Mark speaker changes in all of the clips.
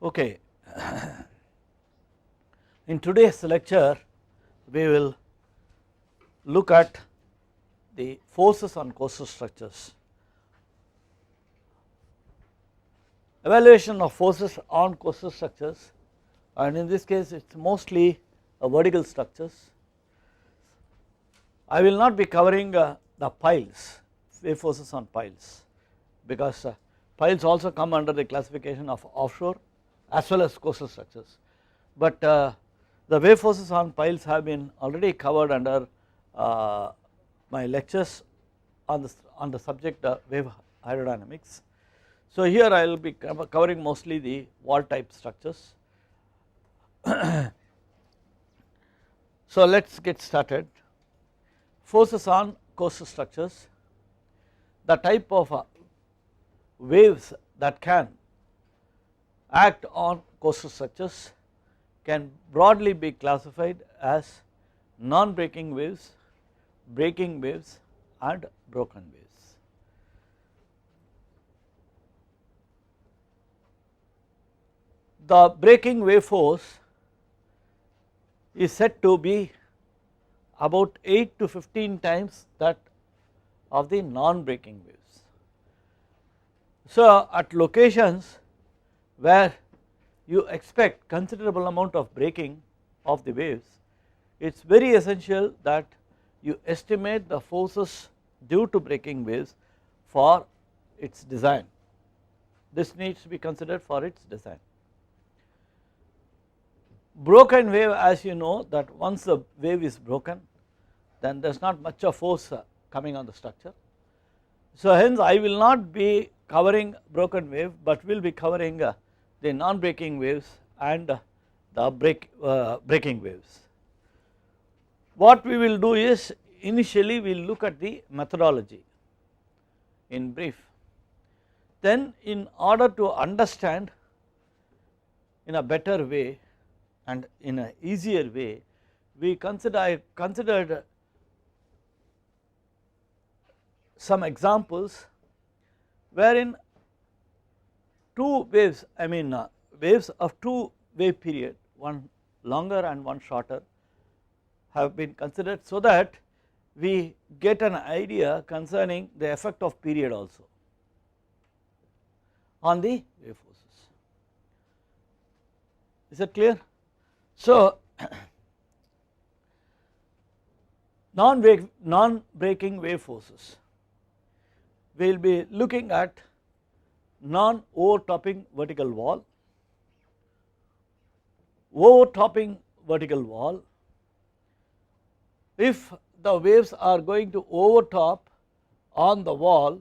Speaker 1: Okay. In today's lecture we will look at the forces on coastal structures. Evaluation of forces on coastal structures, and in this case it is mostly vertical structures. I will not be covering the piles, wave forces on piles, because piles also come under the classification of offshore as well as coastal structures, but the wave forces on piles have been already covered under my lectures on the subject wave hydrodynamics. So here I will be covering mostly the wall type structures. So let us get started. Forces on coastal structures. The type of waves that can act on coastal structures can broadly be classified as non-breaking waves, breaking waves and broken waves. The breaking wave force is said to be about 8 to 15 times that of the non-breaking waves. So at locations where you expect considerable amount of breaking of the waves, it is very essential that you estimate the forces due to breaking waves for its design. This needs to be considered for its design. Broken wave, as you know, that once the wave is broken, then there is not much of force coming on the structure. So hence I will not be covering broken wave, but will be covering the non-breaking waves and the breaking waves. What we will do is, initially we will look at the methodology in brief. Then in order to understand in a better way and in an easier way, we considered some examples wherein two waves, waves of two wave period, one longer and one shorter, have been considered, so that we get an idea concerning the effect of period also on the wave forces. Is that clear? So non-breaking wave forces, we will be looking at non-overtopping vertical wall, overtopping vertical wall. If the waves are going to overtop on the wall,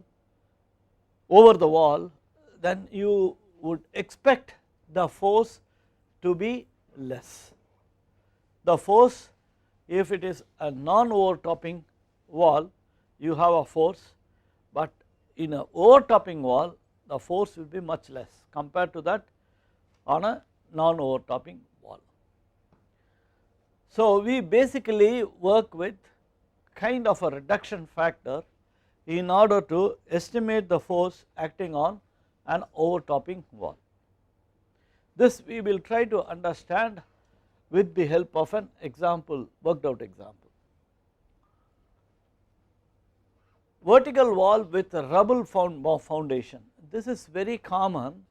Speaker 1: over the wall, then you would expect the force to be less. The force, if it is a non-overtopping wall, you have a force, but in an overtopping wall the force will be much less compared to that on a non-overtopping wall. So we basically work with kind of a reduction factor in order to estimate the force acting on an overtopping wall. This we will try to understand with the help of an example, worked out example. Vertical wall with a rubble foundation. This is very common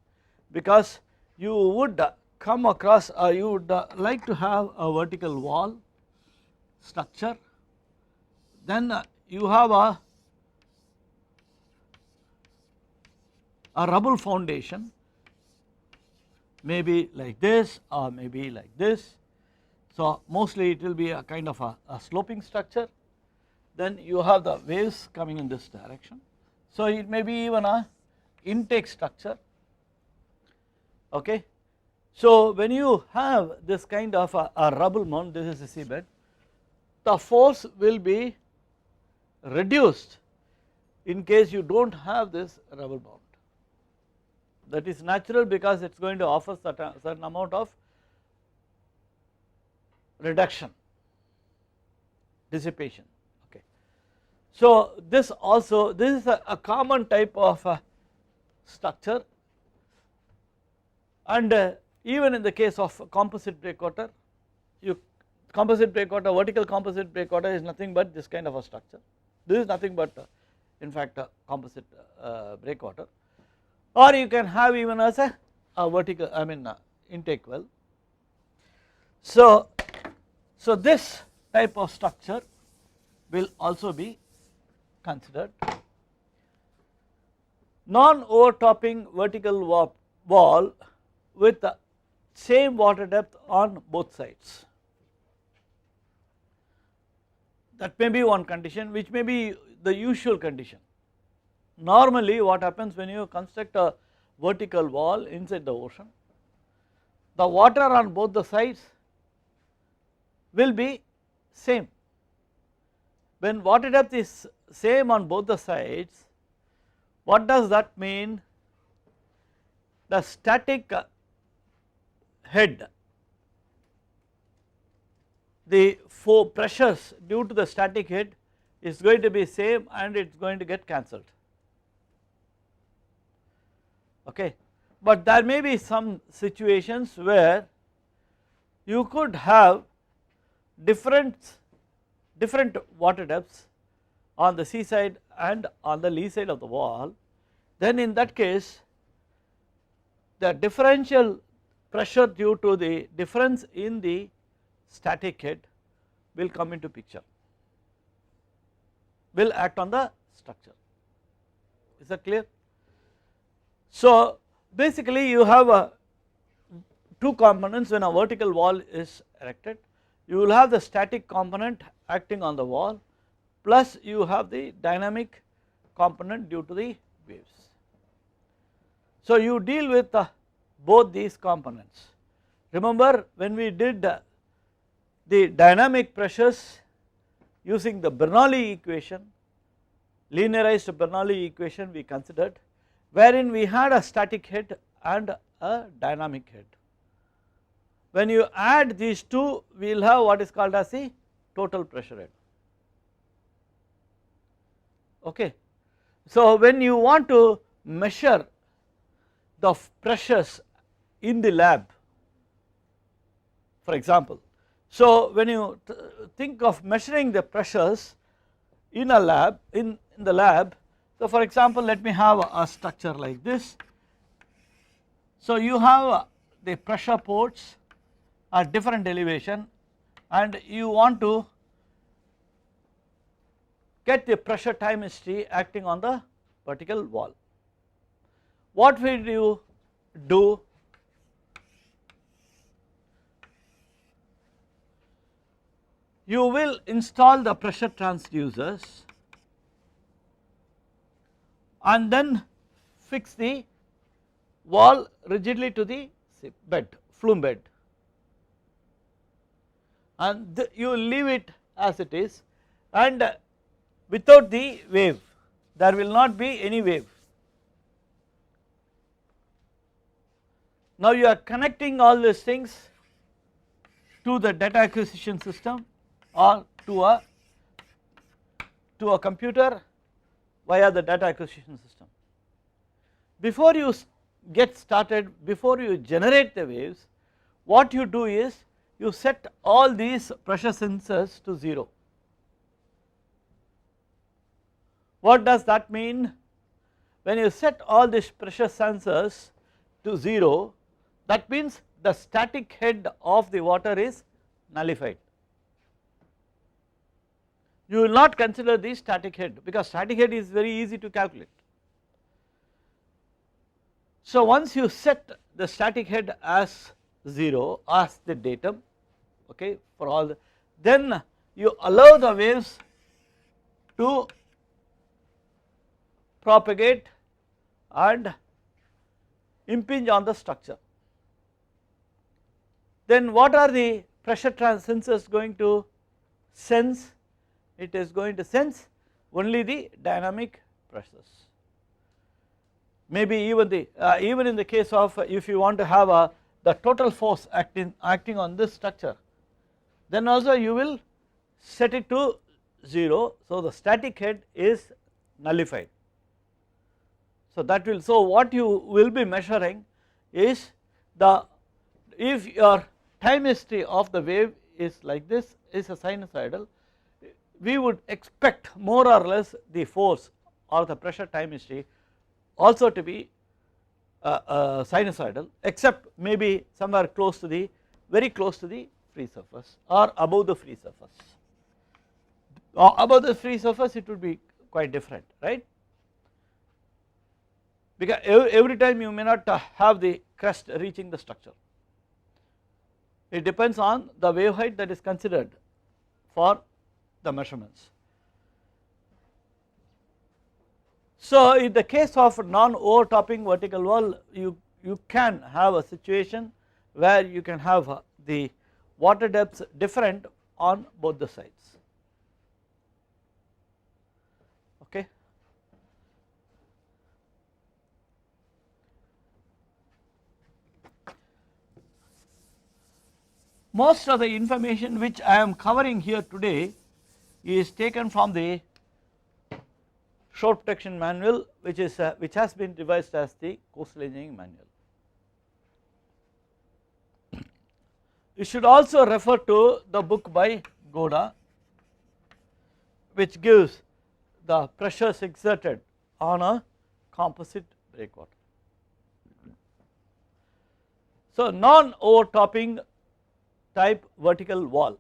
Speaker 1: because you would come across, you would like to have a vertical wall structure, then you have a rubble foundation, maybe like this or maybe like this. So mostly it will be a kind of a sloping structure. Then you have the waves coming in this direction. So it may be even a intake structure. Okay. So when you have this kind of a rubble mound, this is a seabed, the force will be reduced in case you do not have this rubble mound. That is natural because it is going to offer certain amount of reduction, dissipation. Okay. So this also, this is a common type of structure, and even in the case of composite breakwater, composite breakwater, vertical composite breakwater is nothing but this kind of a structure. This is nothing but in fact a composite breakwater, or you can have even as a vertical, I mean intake well. So this type of structure will also be considered. Non-overtopping vertical wall with the same water depth on both sides. That may be one condition, which may be the usual condition. Normally what happens when you construct a vertical wall inside the ocean, the water on both the sides will be same. When water depth is same on both the sides, what does that mean? The static head, the pressures due to the static head is going to be same and it is going to get cancelled. Okay. But there may be some situations where you could have different water depths on the sea side and on the lee side of the wall, then in that case the differential pressure due to the difference in the static head will come into picture, will act on the structure. Is that clear? So basically you have two components when a vertical wall is erected. You will have the static component acting on the wall, plus you have the dynamic component due to the waves. So you deal with both these components. Remember when we did the dynamic pressures using the Bernoulli equation, linearized Bernoulli equation we considered, wherein we had a static head and a dynamic head. When you add these two, we will have what is called as the total pressure head. Okay. So when you want to measure the pressures in the lab, for example, so when you think of measuring the pressures in a lab, in the lab, so for example let me have a structure like this. So you have the pressure ports at different elevation and you want to get the pressure time history acting on the vertical wall. What will you do? You will install the pressure transducers and then fix the wall rigidly to the bed, flume bed, and you will leave it as it is, and without the wave, there will not be any wave. Now you are connecting all these things to the data acquisition system or to a computer via the data acquisition system. Before you get started, before you generate the waves, what you do is you set all these pressure sensors to 0. What does that mean? When you set all these pressure sensors to 0, that means the static head of the water is nullified. You will not consider the static head because static head is very easy to calculate. So once you set the static head as 0 as the datum, okay, for all then you allow the waves to propagate and impinge on the structure. Then what are the pressure sensors going to sense? It is going to sense only the dynamic pressures. Maybe even in the case of if you want to have the total force acting on this structure, then also you will set it to 0. So the static head is nullified. So that will, so what you will be measuring is the if your time history of the wave is like this, is a sinusoidal, we would expect more or less the force or the pressure time history also to be sinusoidal, except maybe somewhere close to the, very close to the free surface or above the free surface. Above the free surface it would be quite different, right, because every time you may not have the crest reaching the structure. It depends on the wave height that is considered for the measurements. So in the case of non-overtopping vertical wall, you can have a situation where you can have the water depths different on both the sides. Okay. Most of the information which I am covering here today is taken from the shore protection manual, which has been revised as the coastal engineering manual. You should also refer to the book by Goda, which gives the pressures exerted on a composite breakwater. So non-overtopping type vertical wall.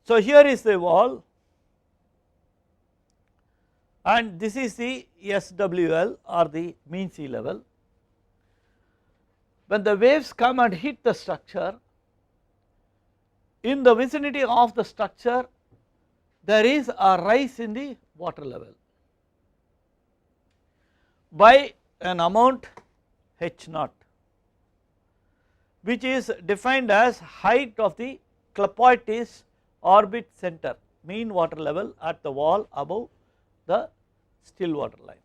Speaker 1: So here is the wall and this is the SWL or the mean sea level. When the waves come and hit the structure, in the vicinity of the structure there is a rise in the water level by an amount h naught, which is defined as height of the Klaproitis orbit center, mean water level at the wall above the still water line.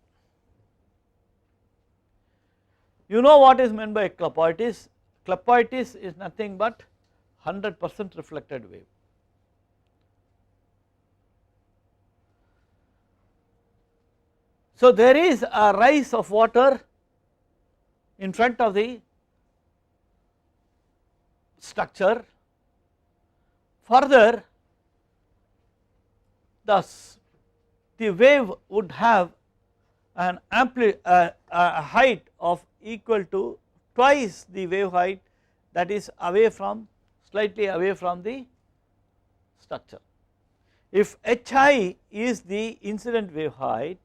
Speaker 1: You know what is meant by Klaproitis? Klaproitis is nothing but 100% reflected wave. So there is a rise of water in front of the structure. Further, thus the wave would have an a height of equal to twice the wave height that is away from, slightly away from the structure. If hi is the incident wave height,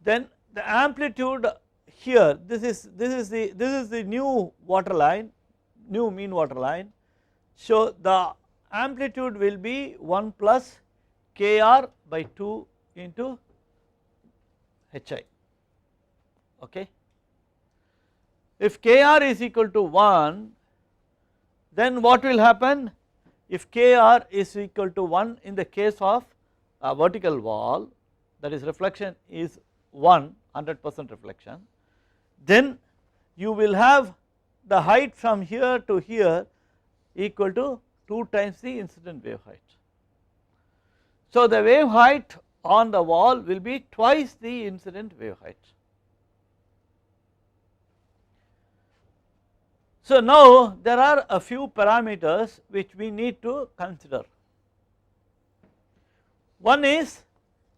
Speaker 1: then the amplitude here, this is the new water line, new mean water line. So the amplitude will be 1 plus kr by 2 into hi. Okay. If kr is equal to 1, then what will happen? If kr is equal to 1 in the case of a vertical wall, that is reflection is 100% reflection, then you will have the height from here to here equal to 2 times the incident wave height. So the wave height on the wall will be twice the incident wave height. So now there are a few parameters which we need to consider. One is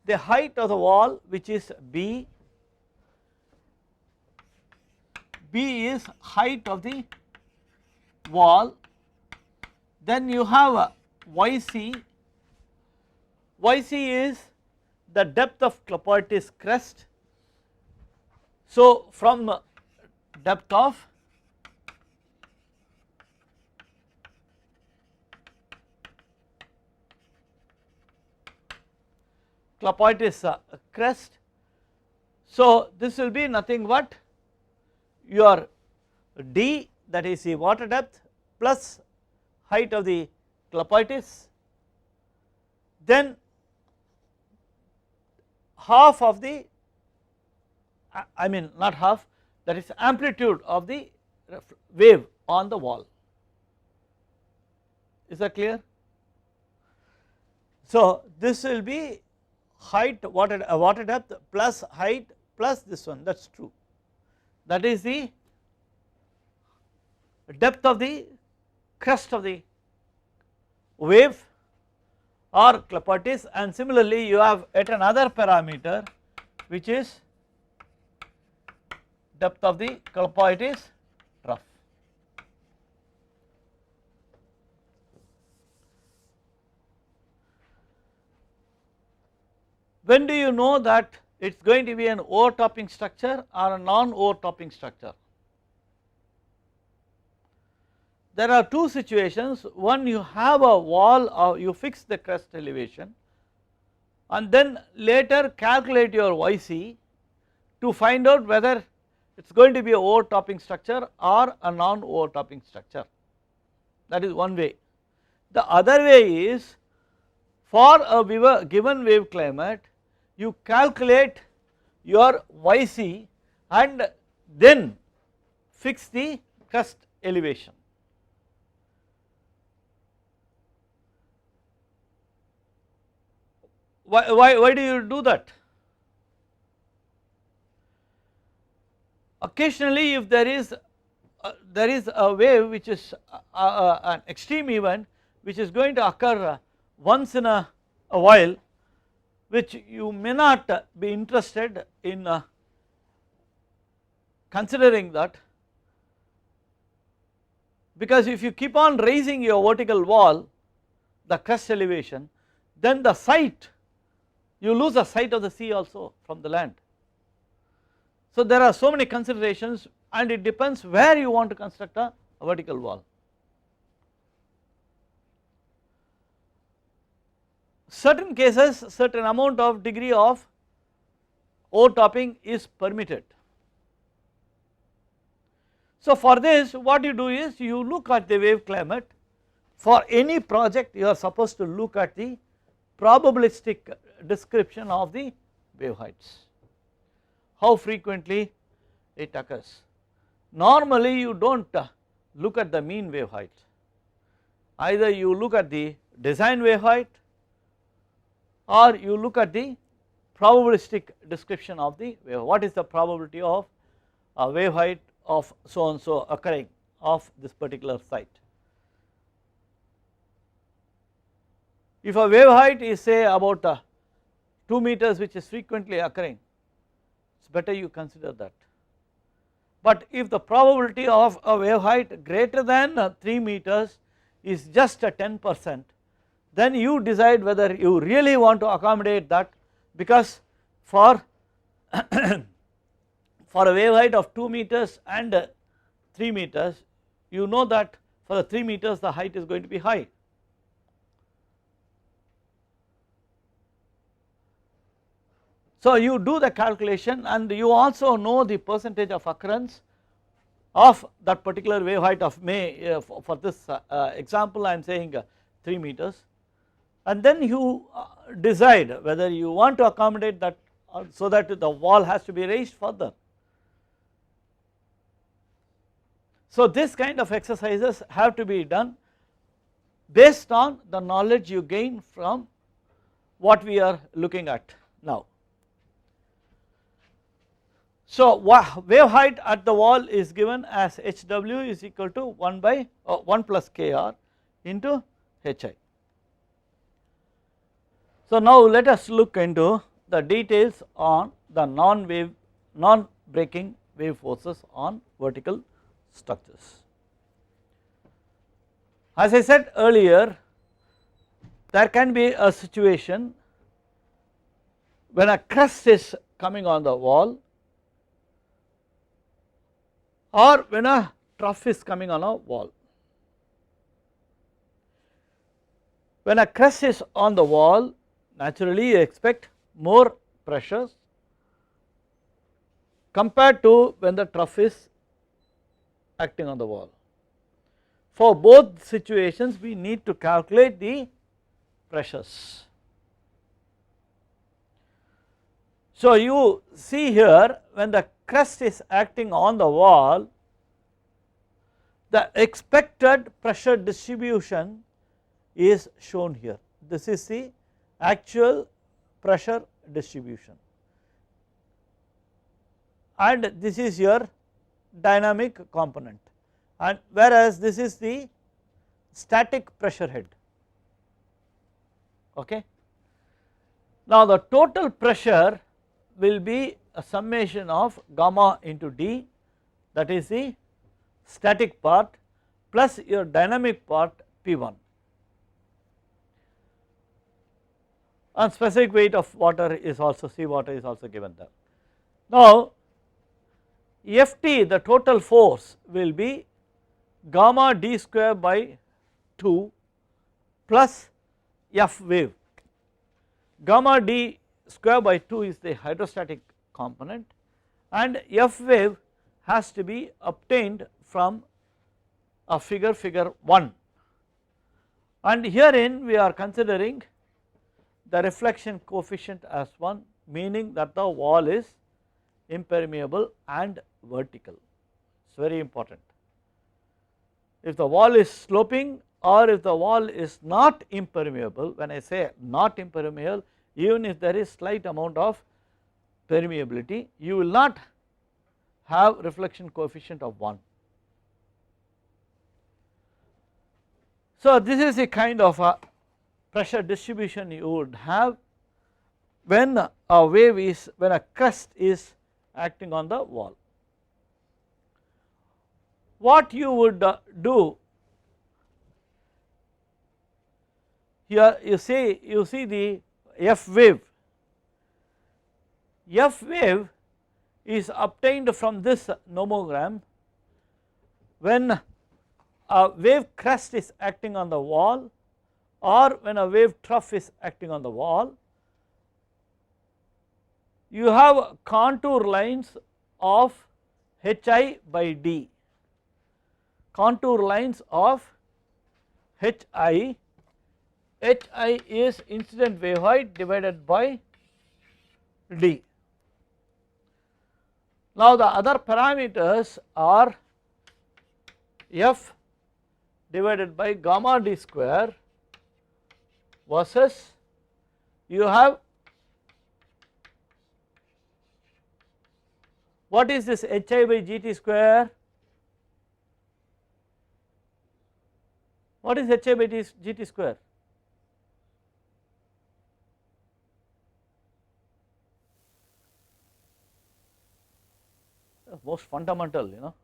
Speaker 1: the height of the wall, which is B. B is height of the wall. Then you have a YC. YC is the depth of Klaproitis crest. So from depth of Klaproitis crest, so this will be nothing but your d, that is the water depth, plus height of the Klaproitis, then half of the, I mean not half, that is amplitude of the wave on the wall. Is that clear? So this will be height water depth plus height plus this one, that is true. that is the depth of the crest of the wave or Clapeyron, and similarly you have yet another parameter which is depth of the Clapeyron trough. When do you know that it is going to be an overtopping structure or a non-overtopping structure? There are two situations. One, you have a wall or you fix the crest elevation and then later calculate your YC to find out whether it is going to be a overtopping structure or a non-overtopping structure. That is one way. The other way is, for a given wave climate, you calculate your YC and then fix the crest elevation. Why do you do that? Occasionally, if there is a wave which is an extreme event which is going to occur once in a while, which you may not be interested in considering that, because if you keep on raising your vertical wall, the crest elevation, then the sight, you lose the sight of the sea also from the land. So there are so many considerations and it depends where you want to construct a vertical wall. Certain cases, certain amount of degree of overtopping is permitted. So for this, what you do is you look at the wave climate. For any project you are supposed to look at the probabilistic description of the wave heights, how frequently it occurs. Normally you do not look at the mean wave height, either you look at the design wave height or you look at the probabilistic description of the wave. What is the probability of a wave height of so and so occurring of this particular site? If a wave height is say about 2 meters, which is frequently occurring, it is better you consider that. But if the probability of a wave height greater than 3 meters is just a 10%, then you decide whether you really want to accommodate that, because for for a wave height of 2 meters and 3 meters, you know that for the 3 meters the height is going to be high. So you do the calculation and you also know the percentage of occurrence of that particular wave height of for this example I am saying 3 meters, and then you decide whether you want to accommodate that so that the wall has to be raised further. So this kind of exercises have to be done based on the knowledge you gain from what we are looking at now. So wave height at the wall is given as HW is equal to 1 plus KR into HI. So now let us look into the details on the non-breaking wave forces on vertical structures. As I said earlier, there can be a situation when a crest is coming on the wall or when a trough is coming on a wall. When a crest is on the wall, naturally you expect more pressures compared to when the trough is acting on the wall. For both situations we need to calculate the pressures. So you see here, when the crest is acting on the wall, the expected pressure distribution is shown here. This is the actual pressure distribution and this is your dynamic component, and whereas this is the static pressure head. Okay. Now the total pressure will be a summation of gamma into d, that is the static part, plus your dynamic part P1, and specific weight of water is also, sea water is also given there. Now Ft, the total force, will be gamma d square by 2 plus F wave. Gamma d square by 2 is the hydrostatic component, and F wave has to be obtained from a figure 1, and herein we are considering the reflection coefficient as 1, meaning that the wall is impermeable and vertical. It is very important. If the wall is sloping or if the wall is not impermeable, when I say not impermeable, even if there is slight amount of permeability, you will not have reflection coefficient of 1. So this is a kind of a pressure distribution you would have when a wave is, when a crest is acting on the wall. What you would do here, you see the F wave. F wave is obtained from this nomogram when a wave crest is acting on the wall or when a wave trough is acting on the wall. You have contour lines of Hi by d, contour lines of Hi. Hi is incident wave height divided by d. Now the other parameters are F divided by gamma d square versus you have, what is this Hi by Gt square? What is Hi by Gt square? Most fundamental, you know.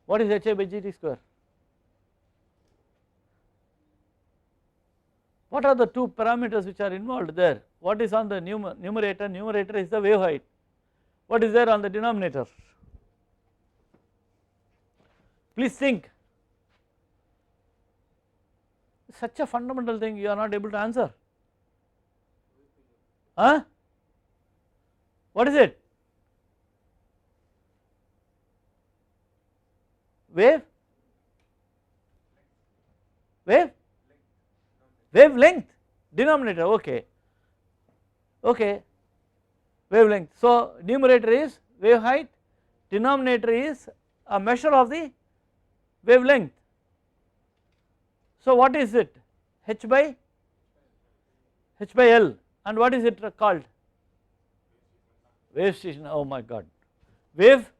Speaker 1: What is Hi by Gt square? What are the two parameters which are involved there? What is on the numerator? Numerator is the wave height. What is there on the denominator? Please think. Such a fundamental thing you are not able to answer. Huh? What is it? Wave? Wave? Wavelength, denominator, okay. Okay, wavelength. So numerator is wave height, denominator is a measure of the wavelength. So what is it? H by L, and what is it called? Wave station. Oh my God, wave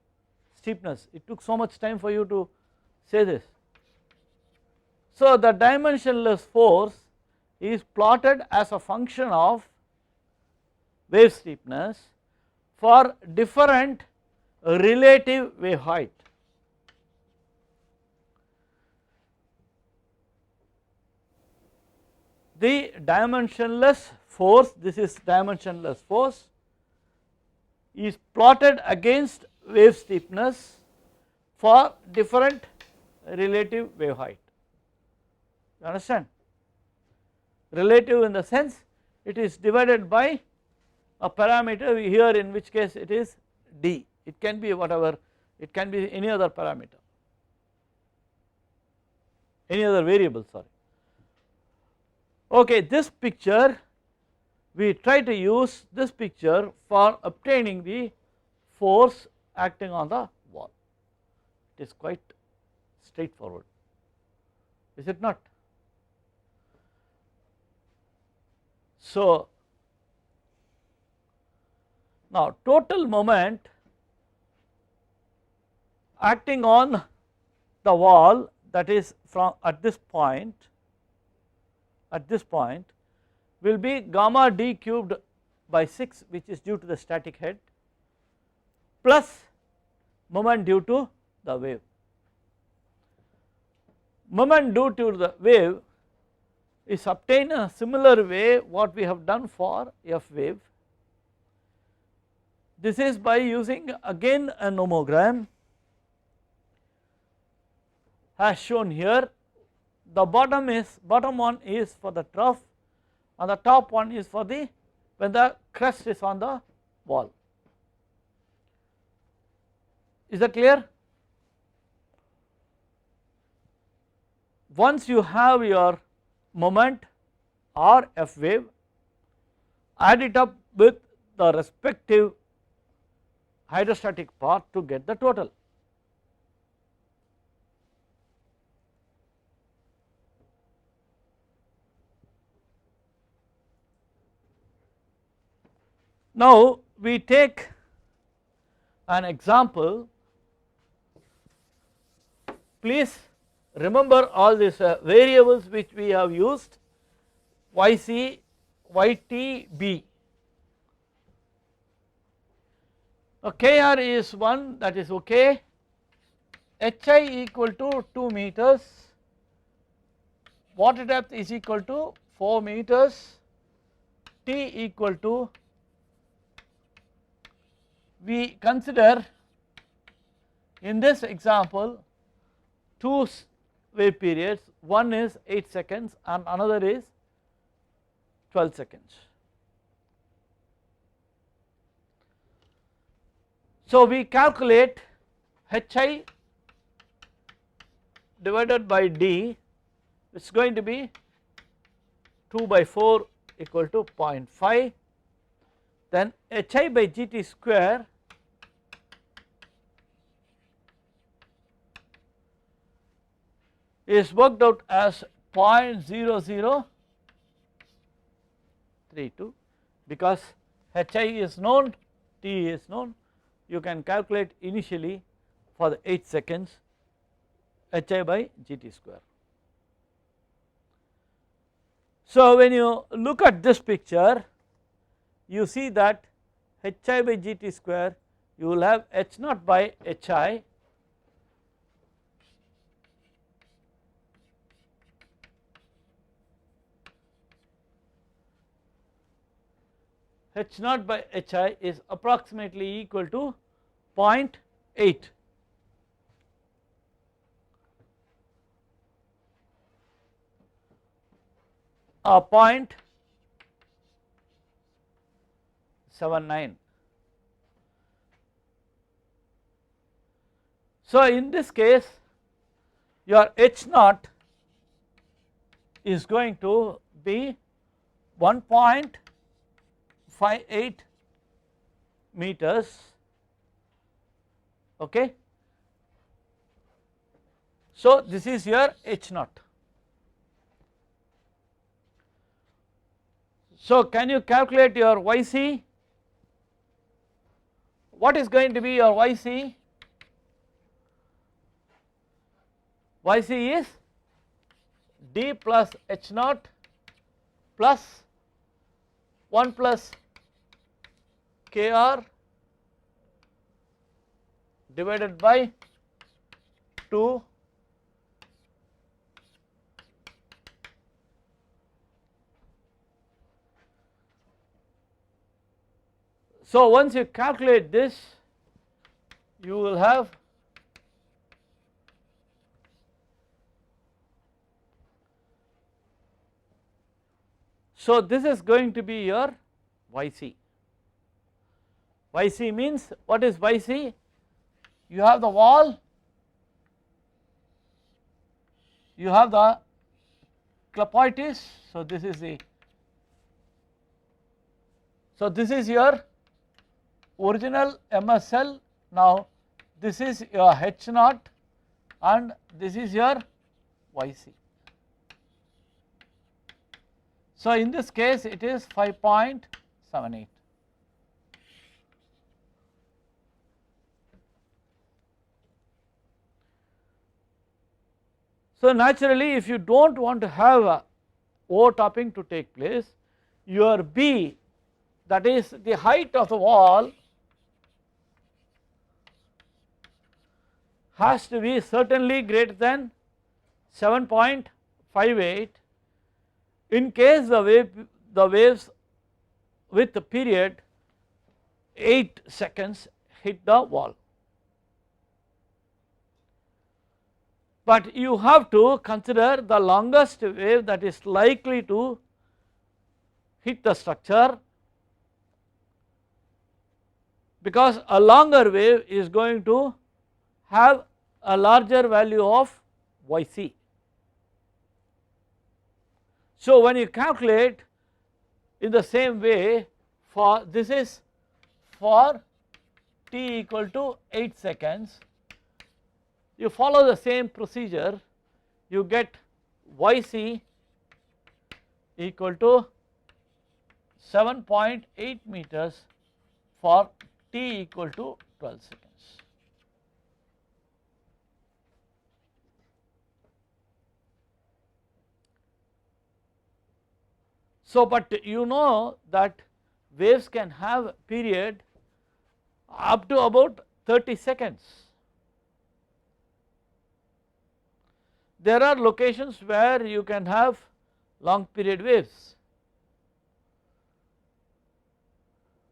Speaker 1: steepness. It took so much time for you to say this. So the dimensionless force is plotted as a function of wave steepness for different relative wave height. The dimensionless force, this is dimensionless force, is plotted against wave steepness for different relative wave height. You understand? Relative in the sense it is divided by a parameter here, in which case it is d. It can be whatever, it can be any other parameter, any other variable, sorry. Okay, this picture, we try to use this picture for obtaining the force acting on the wall. It is quite straightforward, is it not? So now total moment acting on the wall, that is from at this point will be gamma d cubed by 6, which is due to the static head, plus moment due to the wave. Moment due to the wave is obtained in a similar way what we have done for F wave. This is by using again a nomogram as shown here. The bottom one is for the trough and the top one is for the when the crest is on the wall. Is that clear? Once you have your moment or F wave, add it up with the respective hydrostatic part to get the total. Now we take an example. Please remember all these variables which we have used: yc, yt, b. Now Kr is one, that is okay. Hi equal to 2 meters, water depth is equal to 4 meters, T equal to, we consider in this example 2 wave periods, one is 8 seconds and another is 12 seconds. So we calculate Hi divided by D, it is going to be 2 by 4 equal to 0.5, then Hi by Gt square is worked out as 0.0032, because Hi is known, T is known. You can calculate initially for the 8 seconds Hi by Gt square. So when you look at this picture, you see that Hi by Gt square, you will have H naught by Hi H naught by Hi is approximately equal to 0.8. Or 0.79. So in this case your H naught is going to be 1.58 meters, okay. So this is your H naught. So can you calculate your Yc? What is going to be your Yc? Yc is D plus H naught plus 1 plus Kr divided by 2 So once you calculate this, you will have so this is going to be your Yc. Yc means, what is Yc? You have the wall, you have the clapoitis, so this is your original MSL. Now this is your H naught and this is your Yc. So in this case it is 5.78. So naturally if you do not want to have a overtopping to take place, your B, that is the height of the wall, has to be certainly greater than 7.58 in case the waves with the period 8 seconds hit the wall. But you have to consider the longest wave that is likely to hit the structure, because a longer wave is going to have a larger value of Yc. So when you calculate in the same way, for this is for t equal to 8 seconds, you follow the same procedure, you get Yc equal to 7.8 meters for t equal to 12 seconds. So but you know that waves can have period up to about 30 seconds. There are locations where you can have long period waves,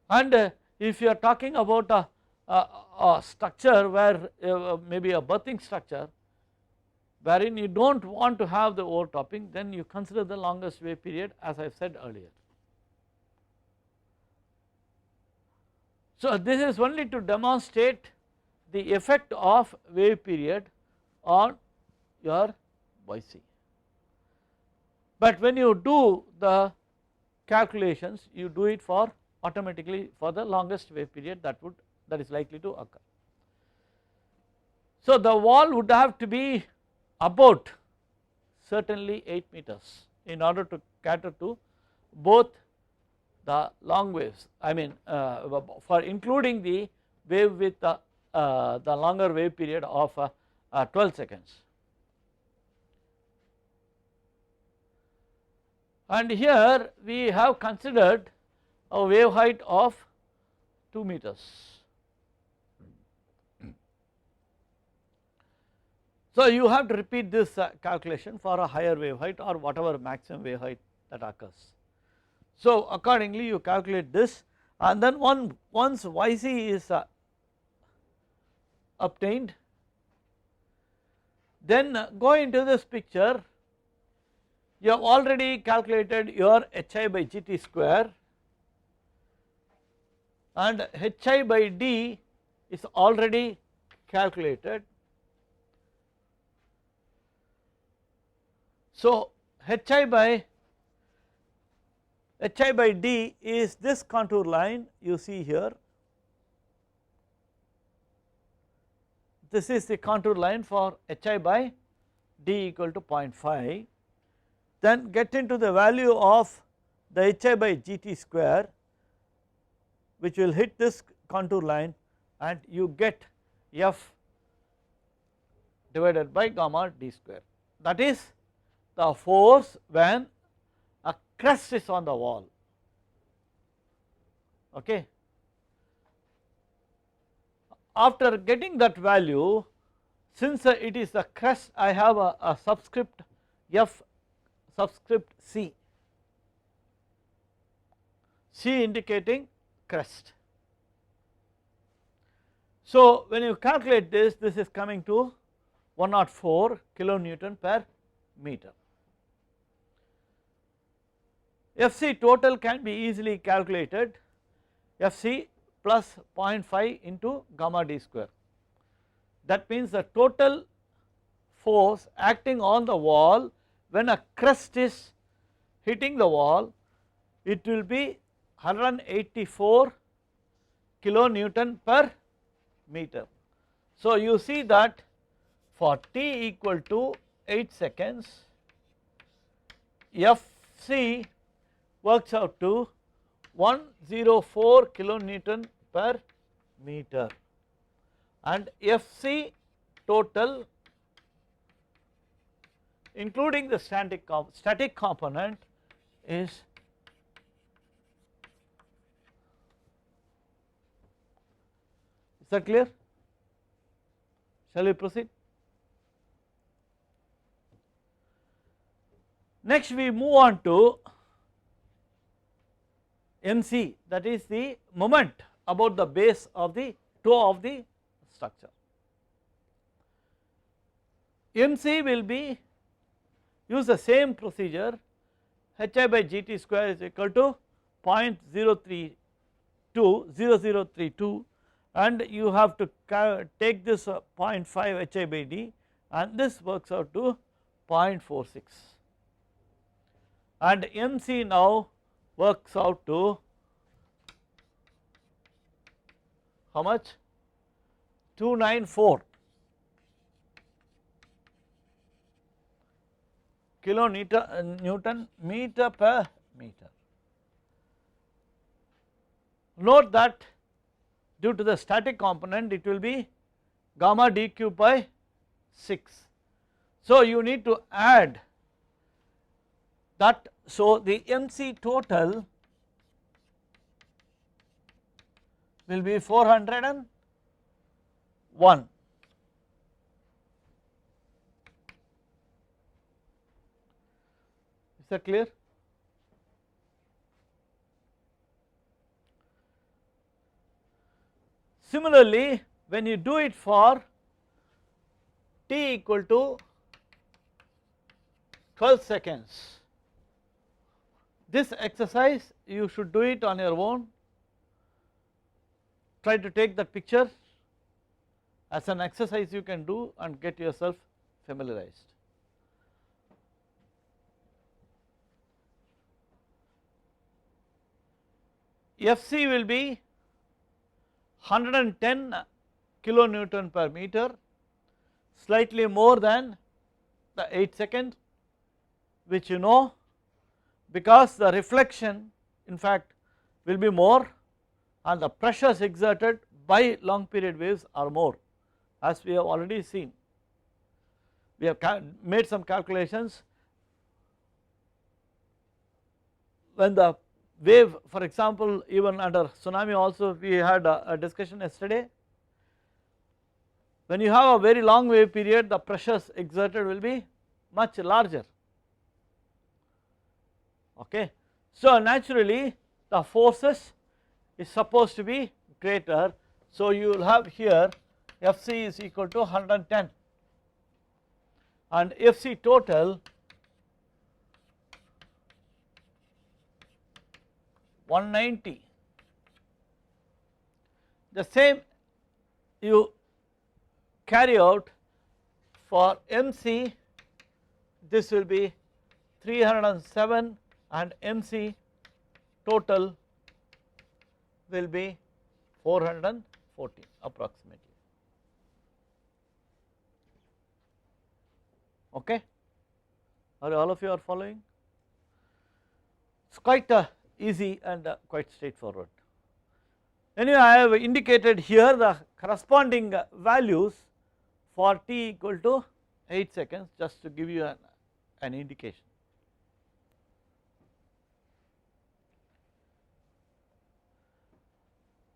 Speaker 1: and if you are talking about a structure where maybe a berthing structure wherein you do not want to have the overtopping, then you consider the longest wave period, as I have said earlier. So this is only to demonstrate the effect of wave period on your Yc. But when you do the calculations, you do it for automatically for the longest wave period that is likely to occur. So the wall would have to be about certainly 8 meters in order to cater to both the long waves, I mean for including the wave with the longer wave period of 12 seconds. And here we have considered a wave height of 2 meters. So you have to repeat this calculation for a higher wave height or whatever maximum wave height that occurs. So accordingly you calculate this, and then once Yc is obtained, then go into this picture. You have already calculated your Hi by Gt square, and Hi by D is already calculated. So Hi by D is this contour line you see here. This is the contour line for Hi by D equal to 0.5. Then get into the value of the Hi by Gt square, which will hit this contour line, and you get F divided by gamma d square. That is the force when a crest is on the wall. Okay. After getting that value, since it is the crest, I have a subscript F subscript C, C indicating crest. So when you calculate this, this is coming to 104 kilonewton per meter. Fc total can be easily calculated, Fc plus 0.5 into gamma d square. That means the total force acting on the wall when a crest is hitting the wall, it will be 184 kilonewton per meter. So you see that for t equal to 8 seconds, Fc works out to 104 kilonewton per meter, and Fc total including the static component is that clear? Shall we proceed? Next we move on to MC, that is the moment about the base of the toe of the structure. MC will be use the same procedure, hi by gt square is equal to 0.0032 and you have to take this 0.5 hi by d and this works out to 0.46 and MC now works out to how much? 294 Newton meter per meter. Note that due to the static component it will be gamma d cube by 6. So you need to add that, so the MC total will be 401. Is that clear? Similarly, when you do it for t equal to 12 seconds, this exercise you should do it on your own. Try to take that picture as an exercise you can do and get yourself familiarized. FC will be 110 kilonewton per meter, slightly more than the 8 second, which you know, because the reflection in fact will be more and the pressures exerted by long period waves are more, as we have already seen. We have made some calculations. When the wave, for example, even under tsunami also we had a discussion yesterday, when you have a very long wave period the pressures exerted will be much larger. Okay. So naturally the forces is supposed to be greater, so you will have here FC is equal to 110 and FC total 190. The same you carry out for MC, this will be 307 and MC total will be 414 approximately. Okay, are all of you are following? It's quite easy and quite straightforward. Anyway, I have indicated here the corresponding values for t equal to 8 seconds just to give you an indication.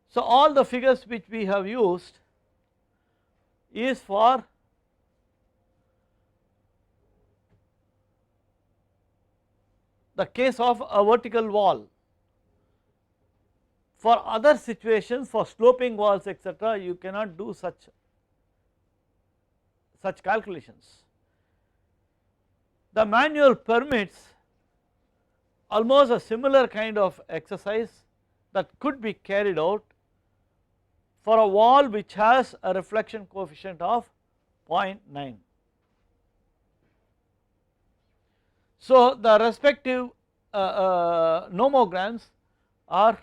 Speaker 1: So all the figures which we have used is for the case of a vertical wall. For other situations, for sloping walls etc., you cannot do such calculations. The manual permits almost a similar kind of exercise that could be carried out for a wall which has a reflection coefficient of 0.9. So the respective nomograms are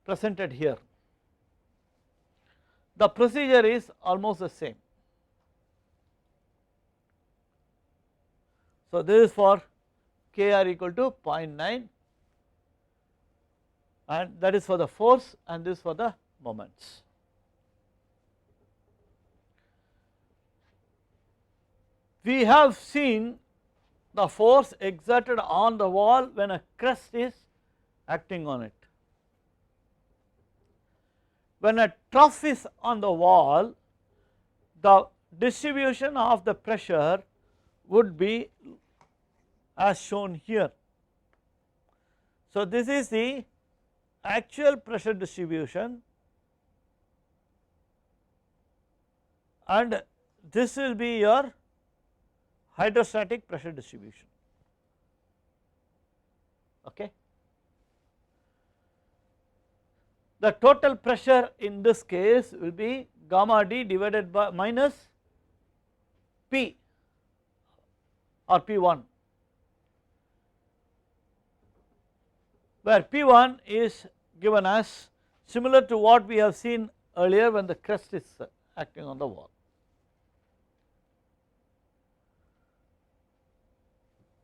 Speaker 1: presented here. The procedure is almost the same. So this is for Kr equal to 0.9 and that is for the force and this for the moments. we have seen the force exerted on the wall when a crust is acting on it. When a trough is on the wall, the distribution of the pressure would be as shown here. So, this is the actual pressure distribution, and this will be your hydrostatic pressure distribution. Okay. The total pressure in this case will be gamma d divided by minus P or P1, where P1 is given as similar to what we have seen earlier when the crust is acting on the wall.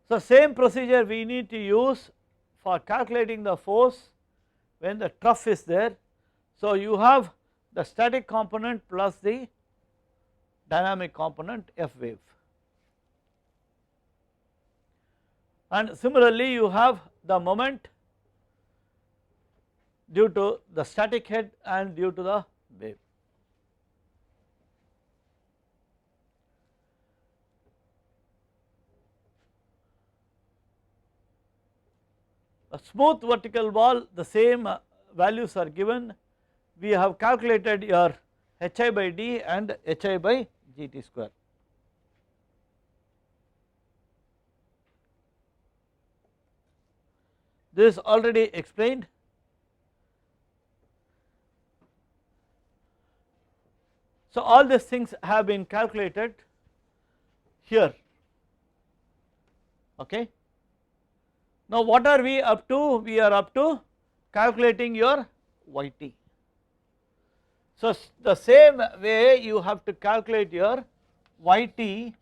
Speaker 1: So, same procedure we need to use for calculating the force when the trough is there. So, you have the static component plus the dynamic component F wave, and similarly you have the moment due to the static head and due to the wave. A smooth vertical wall, the same values are given. We have calculated your hi by d and hi by gt square. This is already explained. So, all these things have been calculated here. Okay. Now, what are we up to? We are up to calculating your Yt. So, the same way you have to calculate your Yt.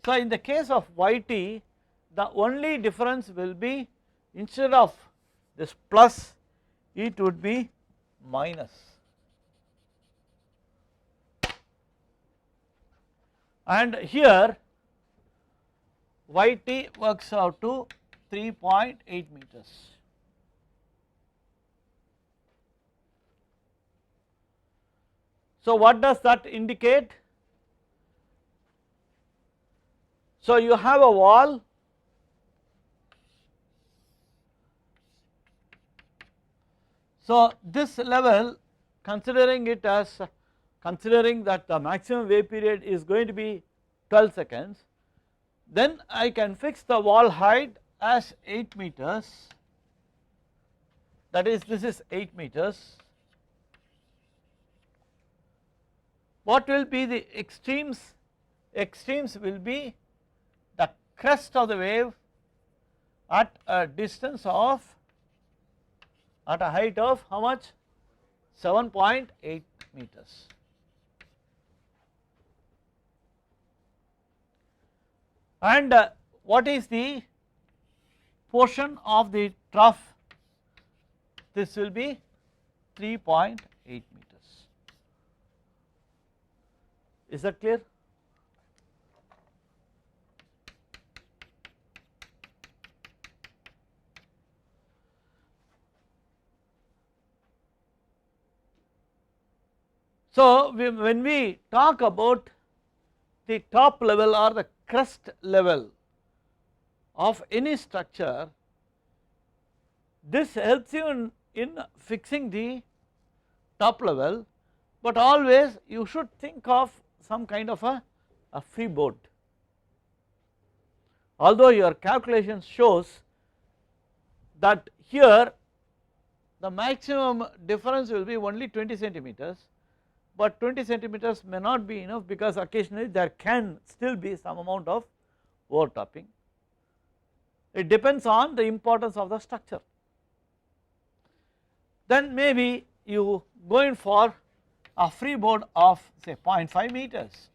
Speaker 1: So, in the case of Yt, the only difference will be, instead of this plus, it would be minus. And here Yt works out to 3.8 meters. So, what does that indicate? So, you have a wall, so this level, considering it as, considering that the maximum wave period is going to be 12 seconds, then I can fix the wall height as 8 meters, that is, this is 8 meters. What will be the extremes? Extremes will be the crest of the wave at a distance of, at a height of how much? 7.8 meters. And what is the portion of the trough? This will be 3.8 meters. Is that clear? So, when we talk about the top level or the crest level of any structure, this helps you in fixing the top level, but always you should think of some kind of a freeboard. Although your calculation shows that here the maximum difference will be only 20 centimeters, but 20 centimeters may not be enough, because occasionally there can still be some amount of overtopping. It depends on the importance of the structure. Then maybe you go in for a freeboard of say 0.5 meters.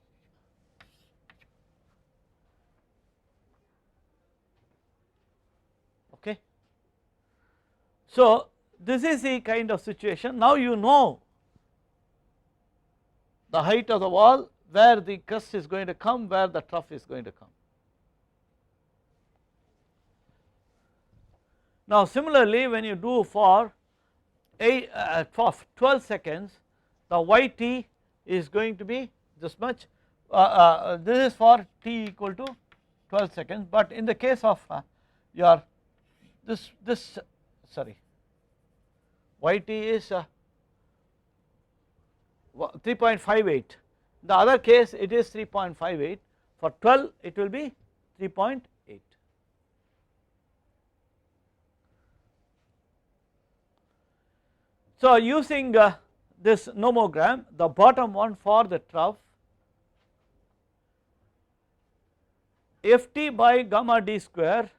Speaker 1: Okay. So, this is the kind of situation. Now, you know the height of the wall, where the crest is going to come, where the trough is going to come. Now similarly, when you do for 12 seconds, the yt is going to be this much. This is for t equal to 12 seconds, but in the case of your this sorry, yt is 3.58. The other case it is 3.58. For 12 it will be 3.8. So using this nomogram, the bottom one for the trough, Ft by gamma d square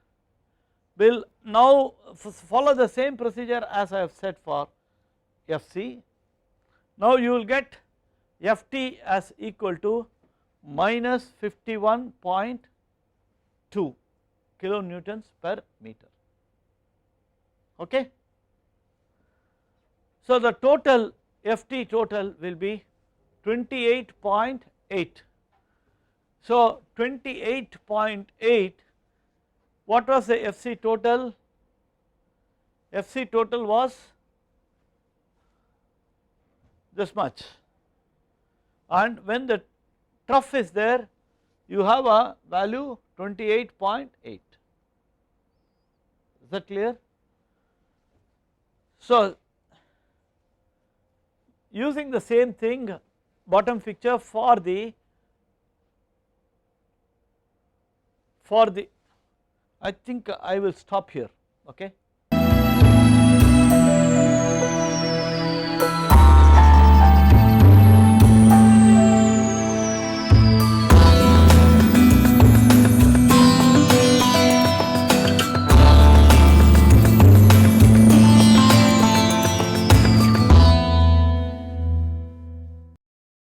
Speaker 1: will now follow the same procedure as I have said for Fc. Now you will get Ft as equal to minus 51.2 kilonewtons per meter. Okay. So the total Ft total will be 28.8. So 28.8, what was the Fc total? Fc total was this much, and when the trough is there you have a value 28.8. Is that clear? So using the same thing, bottom picture for the I think I will stop here. Okay.